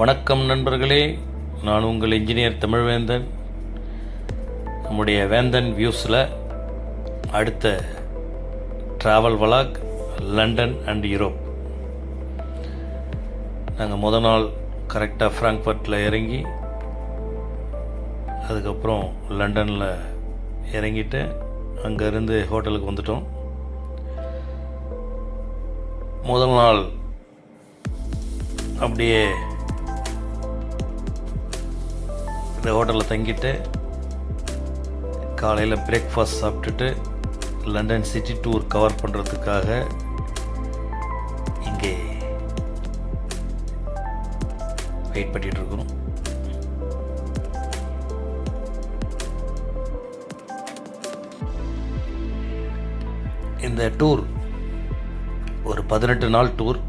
வணக்கம் நண்பர்களே, நான் உங்கள் இன்ஜினியர் தமிழ்வேந்தன். நம்முடைய வேந்தன் வியூஸில் அடுத்த ட்ராவல் வலாக் லண்டன் அண்ட் யூரோப். நாங்கள் முதல் நாள் கரெக்டாக ஃப்ராங்க்ஃபர்ட்டில் இறங்கி அதுக்கப்புறம் லண்டனில் இறங்கிட்டு அங்கேருந்து ஹோட்டலுக்கு வந்துட்டோம். முதல் நாள் அப்படியே இந்த ஹோட்டலில் தங்கிட்டு காலையில் பிரேக்ஃபாஸ்ட் சாப்பிட்டுட்டு லண்டன் சிட்டி டூர் கவர் பண்ணுறதுக்காக இங்கே வெயிட் பண்ணிகிட்ருக்கோம். இந்த டூர் ஒரு 18 நாள் டூர்.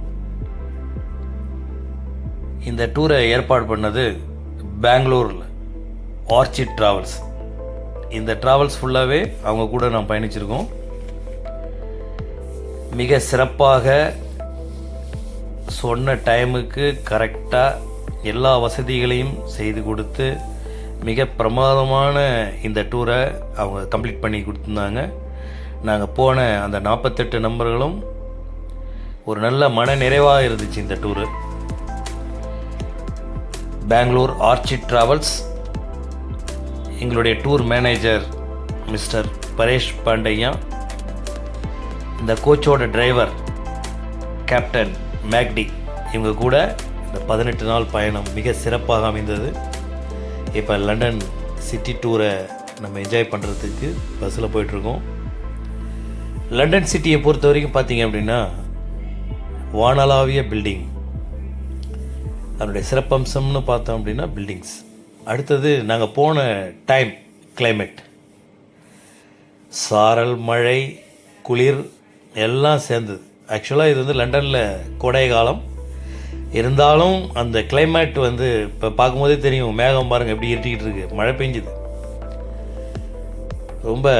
இந்த டூரை ஏற்பாடு பண்ணது பெங்களூரில் ஆர்ச்சிட் ட்ராவல்ஸ். இந்த ட்ராவல்ஸ் ஃபுல்லாகவே அவங்க கூட நான் பயணிச்சிருக்கோம். மிக சிறப்பாக சொன்ன டைமுக்கு கரெக்டாக எல்லா வசதிகளையும் செய்து கொடுத்து மிக பிரமாதமான இந்த டூரை அவங்க கம்ப்ளீட் பண்ணி கொடுத்துருந்தாங்க. நாங்கள் போன அந்த 48 நம்பர்களும் ஒரு நல்ல மன நிறைவாக இருந்துச்சு. இந்த டூரு பெங்களூர் ஆர்ச்சிட் ட்ராவல்ஸ். எங்களுடைய டூர் மேனேஜர் மிஸ்டர் பரேஷ் பாண்டையா, இந்த கோச்சோட டிரைவர் கேப்டன் மேக்டி, இவங்க கூட இந்த 18 நாள் பயணம் மிக சிறப்பாக அமைந்தது. இப்போ லண்டன் சிட்டி டூரை நம்ம என்ஜாய் பண்ணுறதுக்கு பஸ்ஸில் போயிட்டுருக்கோம். லண்டன் சிட்டியை பொறுத்த வரைக்கும் பார்த்தீங்க அப்படின்னா வானளாவிய பில்டிங். அதனுடைய சிறப்பம்சம்னு பார்த்தோம் அப்படின்னா பில்டிங்ஸ். அடுத்தது நாங்கள் போன டைம் கிளைமேட், சாரல், மழை, குளிர் எல்லாம் சேர்ந்தது. ஆக்சுவலாக இது லண்டனில் கோடை காலம் இருந்தாலும் அந்த கிளைமேட் இப்போ பார்க்கும்போதே தெரியும். மேகம் பாருங்கள் எப்படி இருட்டிக்கிட்டு இருக்குது, மழை பெஞ்சுது. ரொம்ப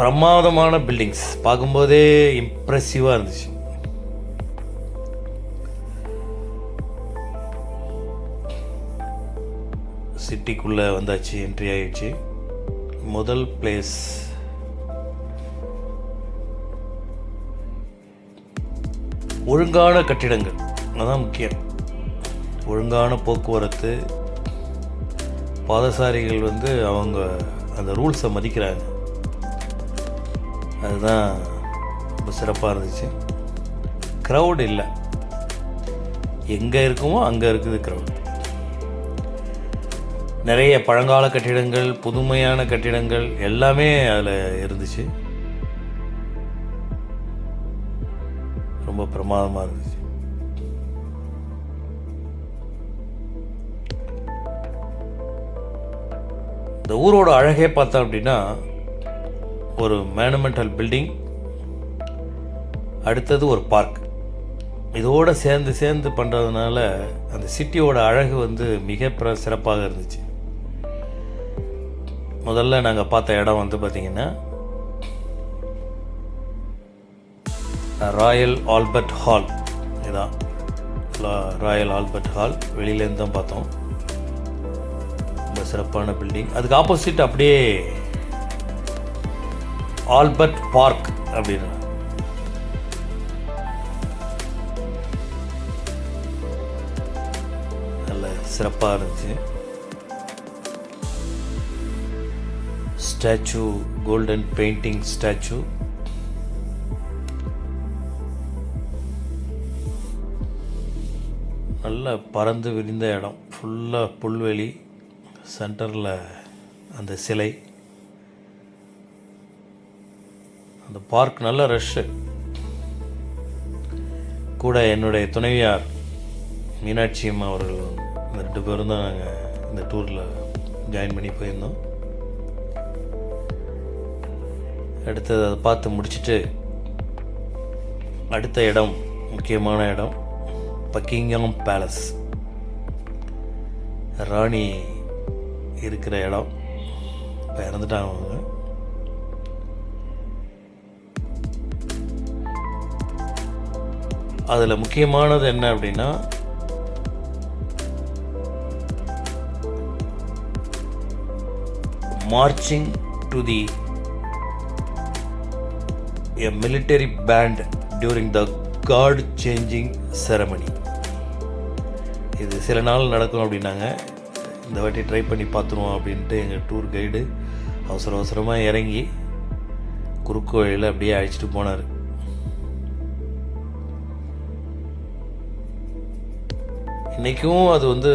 பிரமாதமான பில்டிங்ஸ், பார்க்கும்போதே இம்ப்ரெசிவாக இருந்துச்சு. சிட்டிக்குள்ளே வந்தாச்சு, என்ட்ரி ஆகிடுச்சு. முதல் பிளேஸ் ஒழுங்கான கட்டிடங்கள், அதுதான் முக்கியம். ஒழுங்கான போக்குவரத்து, பாதசாரிகள் அவங்க அந்த ரூல்ஸை மதிக்கிறாங்க. அதுதான் ரொம்ப சிறப்பாக இருந்துச்சு. க்ரௌட் இல்லை, எங்கே இருக்குமோ அங்கே இருக்குது க்ரௌட். நிறைய பழங்கால கட்டிடங்கள், புதுமையான கட்டிடங்கள் எல்லாமே அதில் இருந்துச்சு. ரொம்ப பிரமாதமாக இருந்துச்சு. இந்த ஊரோட அழகே பார்த்தோம் அப்படின்னா ஒரு மானுமெண்டல் பில்டிங், அடுத்தது ஒரு பார்க். இதோடு சேர்ந்து பண்ணுறதுனால அந்த சிட்டியோட அழகு மிக சிறப்பாக இருந்துச்சு. முதல்ல நாங்கள் பார்த்த இடம் பார்த்திங்கன்னா ராயல் ஆல்பர்ட் ஹால். இதுதான் ராயல் ஆல்பர்ட் ஹால். வெளியிலேருந்து தான் பார்த்தோம். ரொம்ப சிறப்பான பில்டிங். அதுக்கு ஆப்போசிட் அப்படியே ஆல்பர்ட் பார்க் அப்படின்னு நல்ல சிறப்பாக இருந்துச்சு. Statue, golden painting statue. நல்ல பறந்து விரிந்த இடம், ஃபுல்லாக புல்வெளி, சென்டரில் அந்த சிலை. அந்த பார்க் நல்ல ரஷ்ஷு. கூட என்னுடைய துணைவியார் மீனாட்சி அம்மா அவர்கள், இந்த 2 பேரும் தான் நாங்கள் இந்த டூரில் ஜாயின் பண்ணி போயிருந்தோம். அடுத்தது அதை பார்த்து முடிச்சுட்டு அடுத்த இடம், முக்கியமான இடம், பக்கிங்ஹாம் பேலஸ். ராணி இருக்கிற இடம். இப்போ இறந்துட்டாங்க அவங்க. அதில் முக்கியமானது என்ன அப்படின்னா, marching to a military band during the guard changing ceremony. இது சில நாள் நடக்கும் அப்படின்னாங்க. இந்த வாட்டி ட்ரை பண்ணி பார்த்துருவோம் அப்படின்ட்டு எங்கள் டூர் கைடு அவசரமாக இறங்கி குறுக்கு வழியில் அப்படியே அழைச்சிட்டு போனார். இன்றைக்கும் அது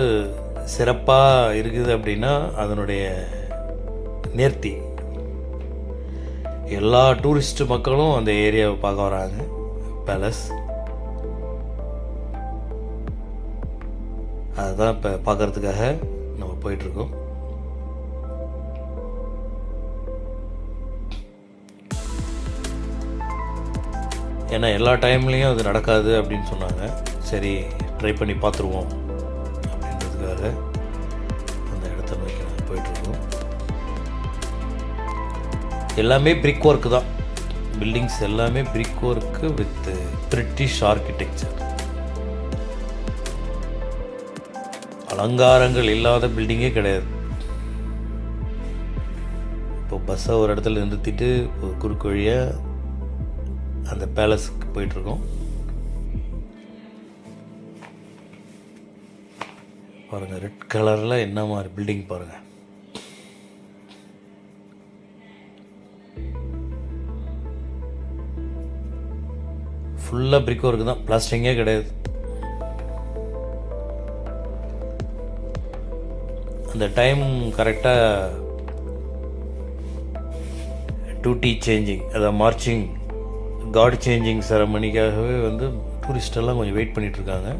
சிறப்பாக இருக்குது அப்படின்னா அதனுடைய நேர்த்தி. எல்லா டூரிஸ்ட் மக்களும் அந்த ஏரியாவை பார்க்க வராங்க. பேலஸ் அதுதான் இப்போ பார்க்குறதுக்காக நம்ம போயிட்டுருக்கோம். ஏன்னா எல்லா டைம்லேயும் அது நடக்காது அப்படின்னு சொன்னாங்க. சரி ட்ரை பண்ணி பார்த்துருவோம் அப்படின்றதுக்காக அந்த இடத்த நோக்கி நாங்கள் போயிட்டுருக்கோம். எல்லாமே பிரிக் ஒர்க்கு தான். பில்டிங்ஸ் எல்லாமே brick work with British architecture. அலங்காரங்கள் இல்லாத பில்டிங்கே கிடையாது. இப்போ பஸ்ஸை ஒரு இடத்துல நிறுத்திட்டு குறுக்கு வழியாக அந்த பேலஸுக்கு போயிட்டுருக்கோம். பாருங்கள், ரெட் கலரில் என்ன மாதிரி பில்டிங் பாருங்கள். ஃபுல்லாக பிரிக் ஒர்க்கு தான், பிளாஸ்டிங்கே கிடையாது. அந்த டைம் கரெக்டாக டியூட்டி சேஞ்சிங், அதாவது மார்ச்சிங் கார்டு சேஞ்சிங் செரமனிக்காகவே டூரிஸ்டெல்லாம் கொஞ்சம் வெயிட் பண்ணிகிட்ருக்காங்க.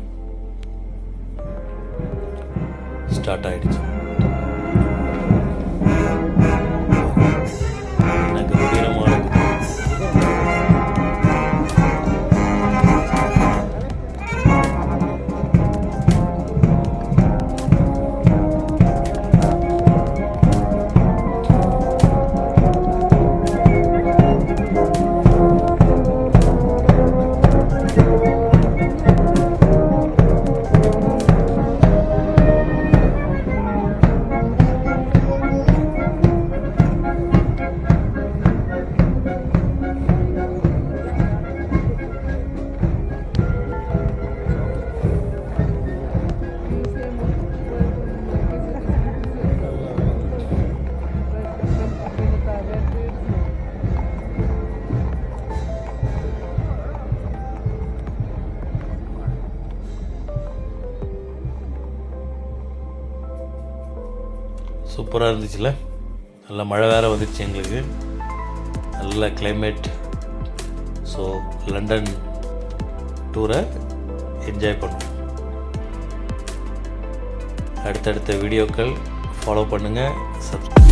ஸ்டார்ட் ஆகிடுச்சு. சூப்பராக இருந்துச்சுல்ல. நல்ல மழை வேறு வந்துடுச்சு எங்களுக்கு. நல்ல கிளைமேட். ஸோ லண்டன் டூரை என்ஜாய் பண்ணுவோம். அடுத்தடுத்த வீடியோக்கள் ஃபாலோ பண்ணுங்கள். சப்ஸ்கிரைப்